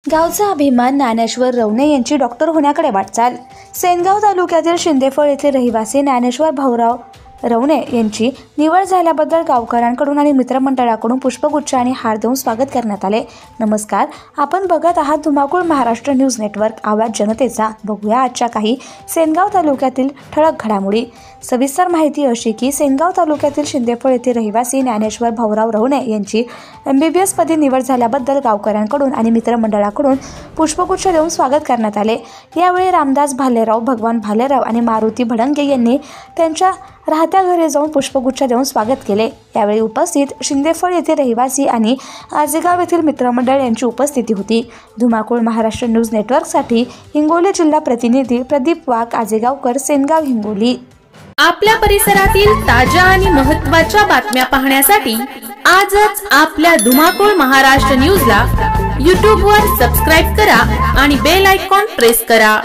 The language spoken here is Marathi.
गावचा अभिमान ज्ञानेश्वर रवणे यांची डॉक्टर होण्याकडे वाटचाल। सेनगाव तालुक्यातील शिंदेफळ येथील रहिवासी ज्ञानेश्वर भाऊराव रवणे यांची निवड झाल्याबद्दल गावकऱ्यांकडून आणि मित्रमंडळाकडून पुष्पगुच्छ आणि हार देऊन स्वागत करण्यात आले। नमस्कार, आपण बघत आहात धुमाकूळ महाराष्ट्र न्यूज नेटवर्क, आवाज जनतेचा। बघूया आजच्या काही सेनगाव तालुक्यातील ठळक घडामोडी। सविस्तर माहिती अशी की सेनगाव तालुक्यातील शिंदेफळ येथील रहिवासी ज्ञानेश्वर भाऊराव रवणे यांची MBBS पदी निवड झाल्याबद्दल गावकऱ्यांकडून आणि मित्रमंडळाकडून पुष्पगुच्छ देऊन स्वागत करण्यात आले। यावेळी रामदास भालेराव, भगवान भालेराव आणि मारुती भडंगे यांनी त्यांच्या राहत्या घरी जाऊन पुष्पगुच्छ देऊन स्वागत केले। यावेळी उपस्थित शिंदेफळ येथील रहिवासी आणि आजेगाव येथील मित्रमंडळ यांची उपस्थिती होती। धुमाकूळ महाराष्ट्र न्यूज नेटवर्कसाठी हिंगोली जिल्हा प्रतिनिधी प्रदीप वाघ, आजेगावकर, सेनगाव, हिंगोली। आपल्या परिसरातील ताज्या आणि महत्त्वाच्या बातम्या पाहण्यासाठी आजच आपल्या धुमाकूळ महाराष्ट्र न्यूजला YouTube वर सबस्क्राइब करा आणि बेल आयकॉन प्रेस करा।